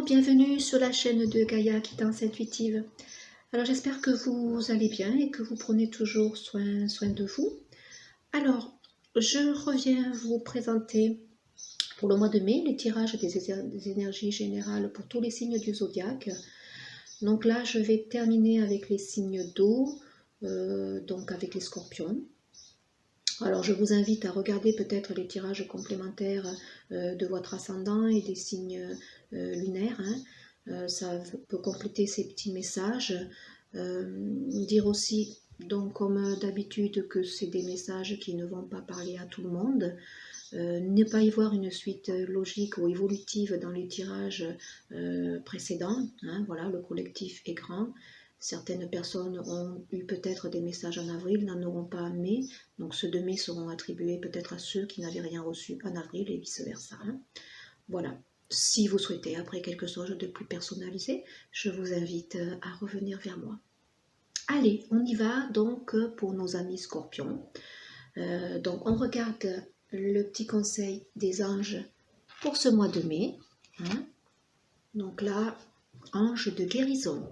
bienvenue sur la chaîne de Gaïa Guidance Intuitive. Alors j'espère que vous allez bien et que vous prenez toujours soin de vous. Alors, je reviens vous présenter pour le mois de mai les tirages des énergies générales pour tous les signes du zodiaque. Donc là, je vais terminer avec les signes d'eau, donc avec les scorpions. Alors je vous invite à regarder peut-être les tirages complémentaires de votre ascendant et des signes lunaires. Ça peut compléter ces petits messages. Dire aussi, donc comme d'habitude, que c'est des messages qui ne vont pas parler à tout le monde. Ne pas y voir une suite logique ou évolutive dans les tirages précédents. Voilà, le collectif est grand. Certaines personnes ont eu peut-être des messages en avril, n'en auront pas en mai. Donc ceux de mai seront attribués peut-être à ceux qui n'avaient rien reçu en avril et vice-versa. Voilà. Si vous souhaitez après quelque chose de plus personnalisé, je vous invite à revenir vers moi. Allez, on y va donc pour nos amis scorpions. Donc on regarde le petit conseil des anges pour ce mois de mai. Donc là, ange de guérison.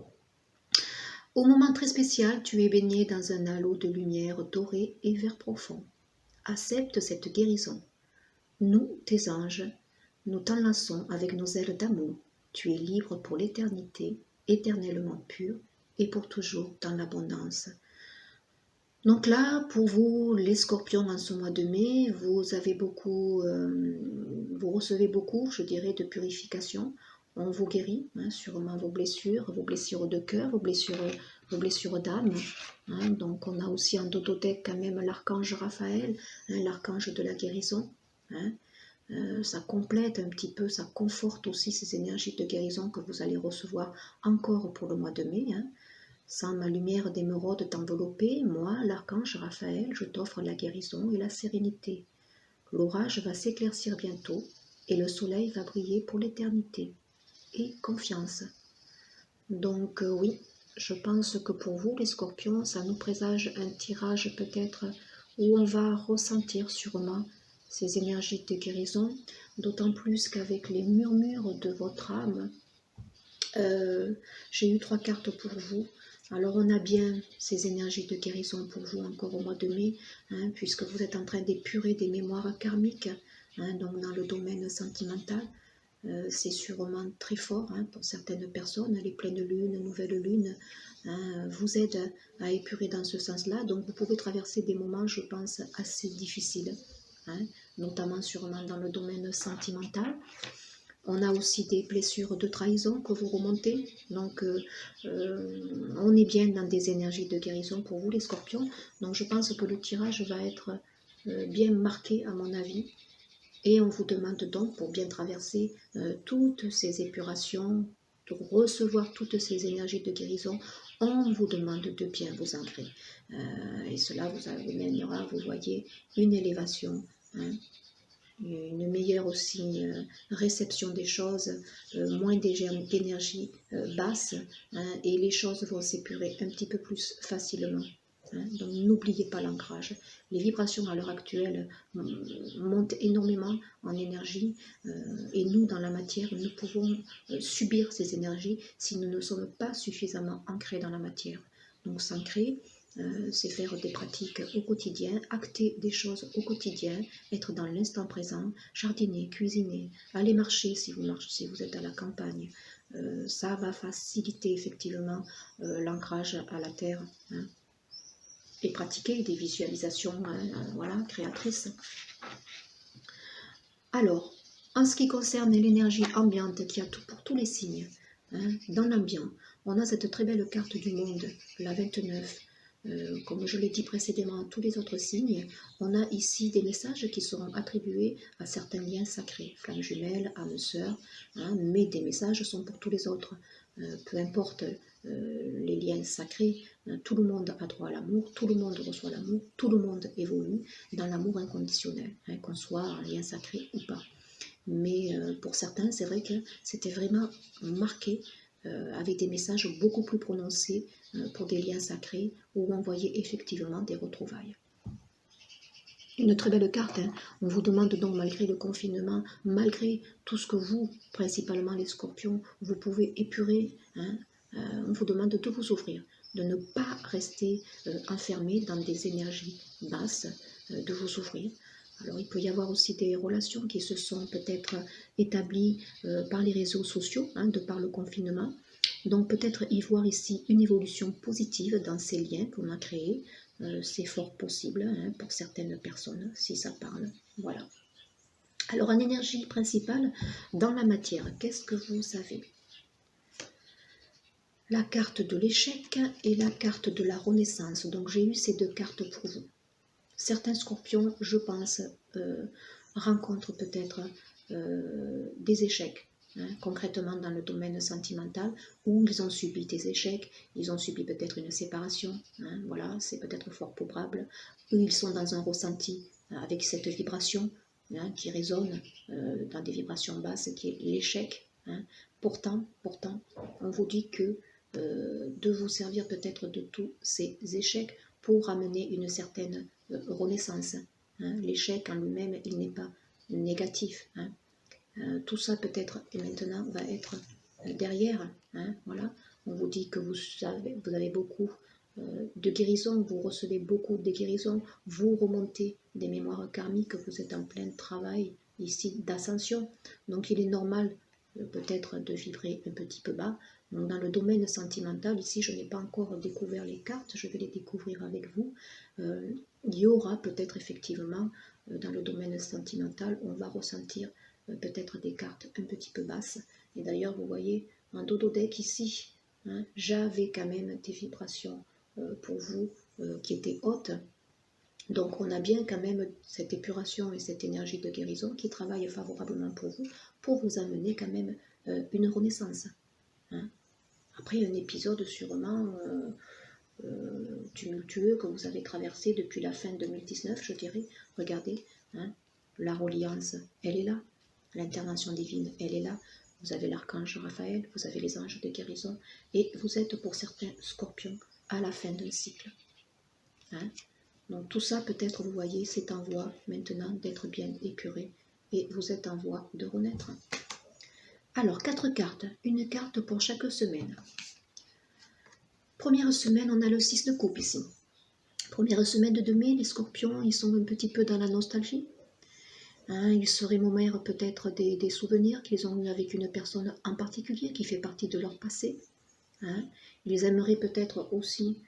Au moment très spécial, tu es baigné dans un halo de lumière dorée et vert profond. Accepte cette guérison. Nous, tes anges, nous t'enlaçons avec nos ailes d'amour. Tu es libre pour l'éternité, éternellement pur et pour toujours dans l'abondance. Donc là, pour vous, les scorpions, en ce mois de mai, vous avez beaucoup, vous recevez beaucoup, je dirais, de purification. On vous guérit, sûrement vos blessures de cœur, vos blessures d'âme. Donc on a aussi en dodothèque quand même l'archange Raphaël, l'archange de la guérison. Ça complète un petit peu, ça conforte aussi ces énergies de guérison que vous allez recevoir encore pour le mois de mai. Sans ma lumière d'émeraude t'envelopper, moi, l'archange Raphaël, je t'offre la guérison et la sérénité. L'orage va s'éclaircir bientôt et le soleil va briller pour l'éternité. Et confiance. Donc oui, je pense que pour vous, les scorpions, ça nous présage un tirage peut-être où on va ressentir sûrement ces énergies de guérison, d'autant plus qu'avec les murmures de votre âme, j'ai eu 3 cartes pour vous. Alors on a bien ces énergies de guérison pour vous encore au mois de mai, puisque vous êtes en train d'épurer des mémoires karmiques, donc dans le domaine sentimental. C'est sûrement très fort pour certaines personnes. Les pleines lunes, nouvelles lunes vous aident à épurer dans ce sens-là. Donc vous pouvez traverser des moments, je pense, assez difficiles, notamment sûrement dans le domaine sentimental. On a aussi des blessures de trahison que vous remontez. Donc, on est bien dans des énergies de guérison pour vous, les scorpions. Donc, je pense que le tirage va être bien marqué, à mon avis. Et on vous demande donc, pour bien traverser toutes ces épurations, pour recevoir toutes ces énergies de guérison, on vous demande de bien vous ancrer. Et cela vous amènera, vous voyez, une élévation, une meilleure aussi réception des choses, moins d'énergie basse, et les choses vont s'épurer un petit peu plus facilement. Donc n'oubliez pas l'ancrage. Les vibrations à l'heure actuelle montent énormément en énergie, et nous, dans la matière, nous pouvons subir ces énergies si nous ne sommes pas suffisamment ancrés dans la matière. Donc s'ancrer, c'est faire des pratiques au quotidien, acter des choses au quotidien, être dans l'instant présent, jardiner, cuisiner, aller marcher si vous êtes à la campagne. Ça va faciliter effectivement l'ancrage à la terre. Et pratiquer des visualisations voilà, créatrices. Alors, en ce qui concerne l'énergie ambiante qu'il y a pour tous les signes, dans l'ambiant, on a cette très belle carte du monde, la 29. Comme je l'ai dit précédemment, tous les autres signes, on a ici des messages qui seront attribués à certains liens sacrés, flammes jumelles, âmes sœurs, mais des messages sont pour tous les autres. Peu importe les liens sacrés, tout le monde a droit à l'amour, tout le monde reçoit l'amour, tout le monde évolue dans l'amour inconditionnel, qu'on soit un lien sacré ou pas. Mais pour certains, c'est vrai que c'était vraiment marqué avec des messages beaucoup plus prononcés pour des liens sacrés où on voyait effectivement des retrouvailles. Une très belle carte, hein. On vous demande donc, malgré le confinement, malgré tout ce que vous, principalement les scorpions, vous pouvez épurer, hein, on vous demande de vous ouvrir, de ne pas rester enfermé dans des énergies basses, de vous ouvrir. Alors il peut y avoir aussi des relations qui se sont peut-être établies par les réseaux sociaux, hein, de par le confinement. Donc peut-être y voir ici une évolution positive dans ces liens qu'on a créés. C'est fort possible, hein, pour certaines personnes, si ça parle. Voilà. Alors en énergie principale, dans la matière, qu'est-ce que vous savez? La carte de l'échec et la carte de la renaissance. Donc j'ai eu ces deux cartes pour vous. Certains scorpions, je pense, rencontrent peut-être des échecs, hein, concrètement dans le domaine sentimental, où ils ont subi des échecs, ils ont subi peut-être une séparation, hein, voilà, c'est peut-être fort probable, où ils sont dans un ressenti avec cette vibration, hein, qui résonne dans des vibrations basses, qui est l'échec. Hein. Pourtant, on vous dit que de vous servir peut-être de tous ces échecs pour amener une certaine renaissance. Hein. L'échec en lui-même, il n'est pas négatif. Hein. Tout ça peut-être et maintenant va être derrière. Hein. Voilà. On vous dit que vous avez beaucoup de guérison, vous recevez beaucoup de guérison, vous remontez des mémoires karmiques, vous êtes en plein travail ici d'ascension. Donc il est normal peut-être de vibrer un petit peu bas. Donc dans le domaine sentimental, ici je n'ai pas encore découvert les cartes, je vais les découvrir avec vous. Il y aura peut-être effectivement dans le domaine sentimental, on va ressentir peut-être des cartes un petit peu basses. Et d'ailleurs vous voyez en dodo deck ici, hein, j'avais quand même des vibrations pour vous qui étaient hautes. Donc on a bien quand même cette épuration et cette énergie de guérison qui travaille favorablement pour vous amener quand même une renaissance. Hein. Après un épisode sûrement tumultueux que vous avez traversé depuis la fin 2019, je dirais, regardez, hein, la reliance, elle est là, l'intervention divine, elle est là, vous avez l'archange Raphaël, vous avez les anges de guérison, et vous êtes pour certains scorpions à la fin d'un cycle. Hein. Donc tout ça peut-être, vous voyez, c'est en voie maintenant d'être bien épuré, et vous êtes en voie de renaître. Alors, 4 cartes, une carte pour chaque semaine. Première semaine, on a le 6 de coupe ici. Première semaine de mai, les scorpions, ils sont un petit peu dans la nostalgie. Hein, ils se remémorent peut-être des souvenirs qu'ils ont eus avec une personne en particulier qui fait partie de leur passé. Hein. Ils aimeraient peut-être aussi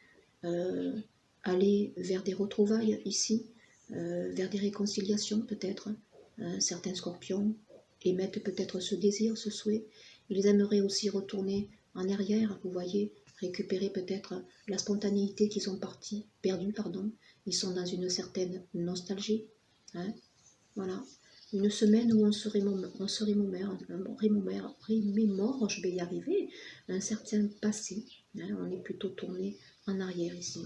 aller vers des retrouvailles ici, vers des réconciliations peut-être. Hein. Certains scorpions émettent peut-être ce désir, ce souhait. Ils aimeraient aussi retourner en arrière, vous voyez, récupérer peut-être la spontanéité qu'ils ont perdue, pardon. Ils sont dans une certaine nostalgie. Hein. Voilà. Une semaine où on se remémore, je vais y arriver, un certain passé. Hein. On est plutôt tourné en arrière ici.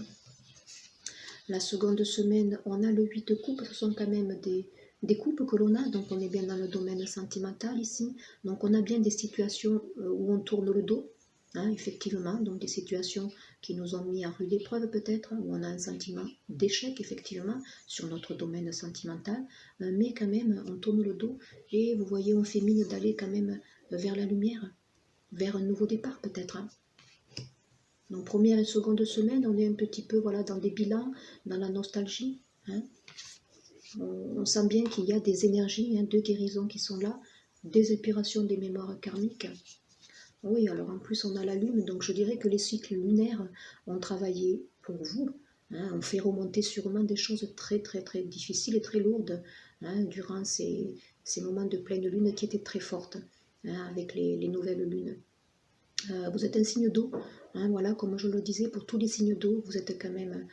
La seconde semaine, on a le 8 de coupe, ce sont quand même des coupes que l'on a, donc on est bien dans le domaine sentimental ici. Donc on a bien des situations où on tourne le dos, hein, effectivement, donc des situations qui nous ont mis à rude épreuve peut-être, où on a un sentiment d'échec effectivement sur notre domaine sentimental, mais quand même on tourne le dos et vous voyez on fait mine d'aller quand même vers la lumière, vers un nouveau départ peut-être. Hein. Donc première et seconde semaine, on est un petit peu voilà, dans des bilans, dans la nostalgie. Hein. On sent bien qu'il y a des énergies, hein, de guérison qui sont là, des épurations des mémoires karmiques. Oui, alors en plus on a la lune, donc je dirais que les cycles lunaires ont travaillé pour vous. Hein, on fait remonter sûrement des choses très difficiles et très lourdes, hein, durant ces moments de pleine lune qui étaient très fortes, hein, avec les nouvelles lunes. Vous êtes un signe d'eau, hein, voilà, comme je le disais, pour tous les signes d'eau, vous êtes quand même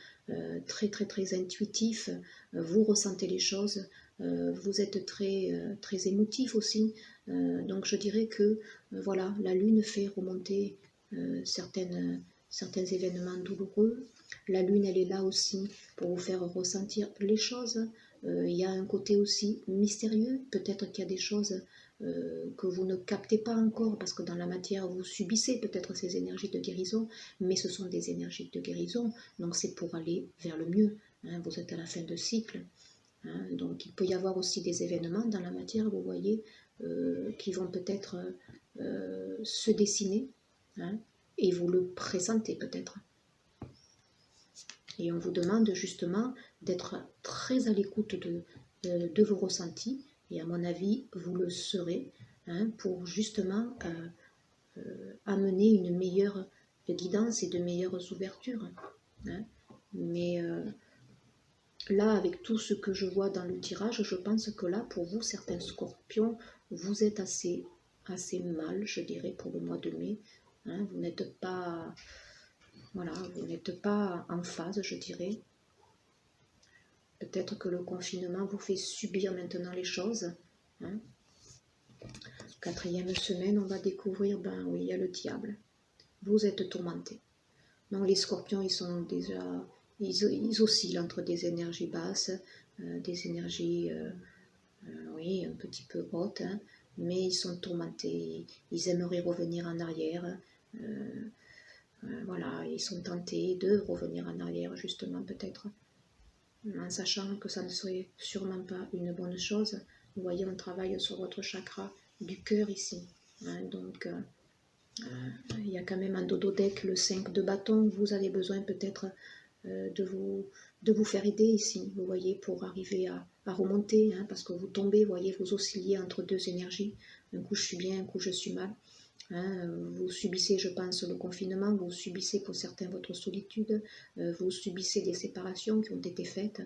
très intuitif, vous ressentez les choses, vous êtes très émotif aussi, donc je dirais que voilà, la lune fait remonter certains événements douloureux. La lune, elle est là aussi pour vous faire ressentir les choses. Il y a un côté aussi mystérieux, peut-être qu'il y a des choses que vous ne captez pas encore, parce que dans la matière, vous subissez peut-être ces énergies de guérison, mais ce sont des énergies de guérison, donc c'est pour aller vers le mieux. Hein, vous êtes à la fin de cycle. Donc il peut y avoir aussi des événements dans la matière, vous voyez, qui vont peut-être se dessiner, hein, et vous le présenter peut-être. Et on vous demande justement d'être très à l'écoute de vos ressentis, et à mon avis, vous le serez, hein, pour justement amener une meilleure guidance et de meilleures ouvertures. Hein. Mais là, avec tout ce que je vois dans le tirage, je pense que là, pour vous, certains scorpions, vous êtes assez mal, je dirais, pour le mois de mai. Hein. Vous n'êtes pas, voilà, vous n'êtes pas en phase, je dirais. Peut-être que le confinement vous fait subir maintenant les choses. Hein. 4e semaine, on va découvrir, ben oui, il y a le diable. Vous êtes tourmenté. Donc les scorpions, ils sont déjà, ils oscillent entre des énergies basses, des énergies, oui, un petit peu hautes, hein, mais ils sont tourmentés. Ils aimeraient revenir en arrière. Voilà, ils sont tentés de revenir en arrière, justement, peut-être, en sachant que ça ne serait sûrement pas une bonne chose. Vous voyez, on travaille sur votre chakra du cœur ici. Hein, donc, il y a quand même un dododeck, le 5 de bâton. Vous avez besoin peut-être de vous faire aider ici, vous voyez, pour arriver à remonter, hein, parce que vous tombez, vous voyez, vous oscillez entre deux énergies. Un coup je suis bien, un coup je suis mal. Hein, vous subissez, je pense, le confinement, vous subissez pour certains votre solitude, vous subissez des séparations qui ont été faites,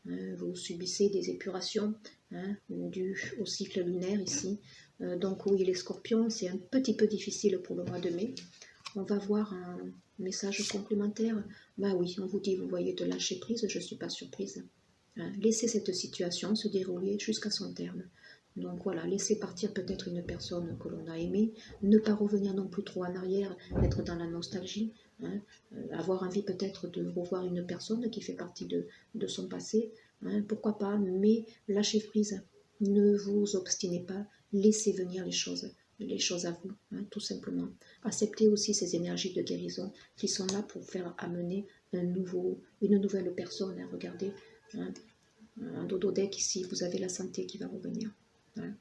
hein, vous subissez des épurations, hein, dues au cycle lunaire ici. Donc oui, les scorpions, c'est un petit peu difficile pour le mois de mai. On va voir un message complémentaire. Bah oui, on vous dit, vous voyez, de lâcher prise, je ne suis pas surprise. Hein, laissez cette situation se dérouler jusqu'à son terme. Donc voilà, laissez partir peut-être une personne que l'on a aimée, ne pas revenir non plus trop en arrière, être dans la nostalgie, hein, avoir envie peut-être de revoir une personne qui fait partie de son passé, hein, pourquoi pas, mais lâchez prise, ne vous obstinez pas, laissez venir les choses à vous, hein, tout simplement. Acceptez aussi ces énergies de guérison qui sont là pour faire amener une nouvelle personne, hein, regardez, hein, un dodo deck ici, vous avez la santé qui va revenir. Hein.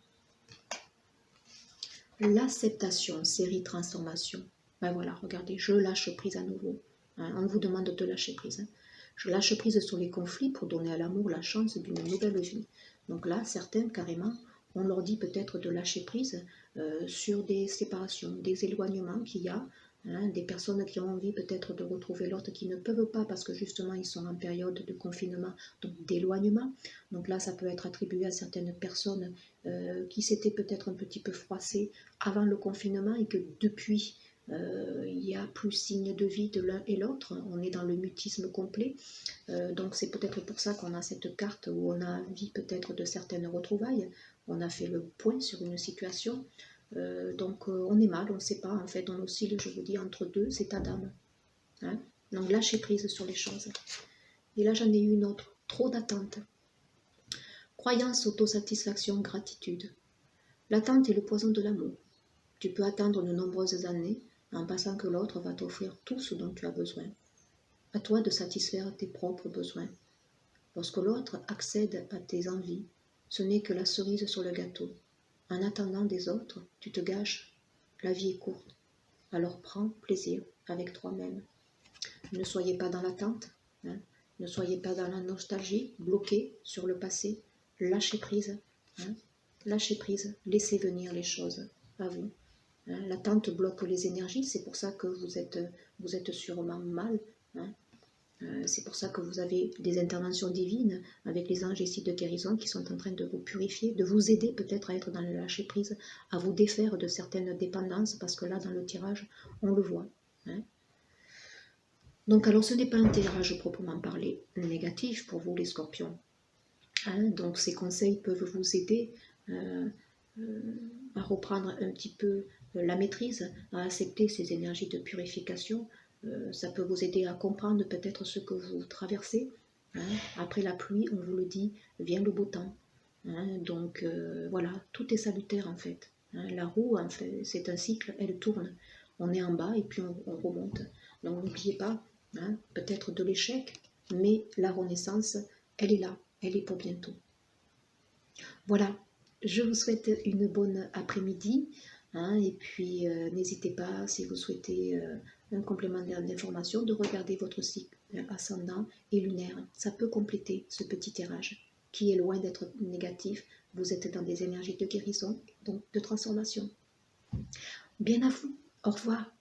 L'acceptation, série transformation. Ben voilà, regardez, je lâche prise à nouveau. Hein, on vous demande de lâcher prise. Hein. Je lâche prise sur les conflits pour donner à l'amour la chance d'une nouvelle vie. Donc là, certains, carrément, on leur dit peut-être de lâcher prise sur des séparations, des éloignements qu'il y a, hein, des personnes qui ont envie peut-être de retrouver l'autre, qui ne peuvent pas parce que justement ils sont en période de confinement, donc d'éloignement. Donc là, ça peut être attribué à certaines personnes qui s'étaient peut-être un petit peu froissées avant le confinement et que depuis, il n'y a plus signe de vie de l'un et l'autre. On est dans le mutisme complet. Donc c'est peut-être pour ça qu'on a cette carte où on a envie peut-être de certaines retrouvailles. On a fait le point sur une situation. Donc on est mal, on ne sait pas. En fait, on oscille, je vous dis, entre deux états d'âme. Hein, donc lâchez prise sur les choses. Et là, j'en ai eu une autre. Trop d'attente. Croyance, autosatisfaction, gratitude. L'attente est le poison de l'amour. Tu peux attendre de nombreuses années en pensant que l'autre va t'offrir tout ce dont tu as besoin. À toi de satisfaire tes propres besoins. Lorsque l'autre accède à tes envies, ce n'est que la cerise sur le gâteau. En attendant des autres, tu te gâches. La vie est courte. Alors prends plaisir avec toi-même. Ne soyez pas dans l'attente. Hein. Ne soyez pas dans la nostalgie, bloqué sur le passé. Lâchez prise. Hein. Lâchez prise. Laissez venir les choses à vous. Hein. L'attente bloque les énergies. C'est pour ça que vous êtes sûrement mal. Hein. C'est pour ça que vous avez des interventions divines avec les anges ici de guérison qui sont en train de vous purifier, de vous aider peut-être à être dans le lâcher-prise, à vous défaire de certaines dépendances, parce que là, dans le tirage, on le voit. Hein. Donc, alors, ce n'est pas un tirage proprement parlé négatif pour vous, les scorpions. Hein. Donc, ces conseils peuvent vous aider à reprendre un petit peu la maîtrise, à accepter ces énergies de purification. Ça peut vous aider à comprendre peut-être ce que vous traversez. Hein. Après la pluie, on vous le dit, vient le beau temps. Hein. Donc voilà, tout est salutaire en fait. Hein. La roue, en fait, c'est un cycle, elle tourne. On est en bas et puis on remonte. Donc n'oubliez pas, hein, peut-être de l'échec, mais la renaissance, elle est là, elle est pour bientôt. Voilà, je vous souhaite une bonne après-midi. Hein, et puis, n'hésitez pas, si vous souhaitez un complément d'information, de regarder votre cycle ascendant et lunaire. Ça peut compléter ce petit tirage qui est loin d'être négatif. Vous êtes dans des énergies de guérison, donc de transformation. Bien à vous. Au revoir.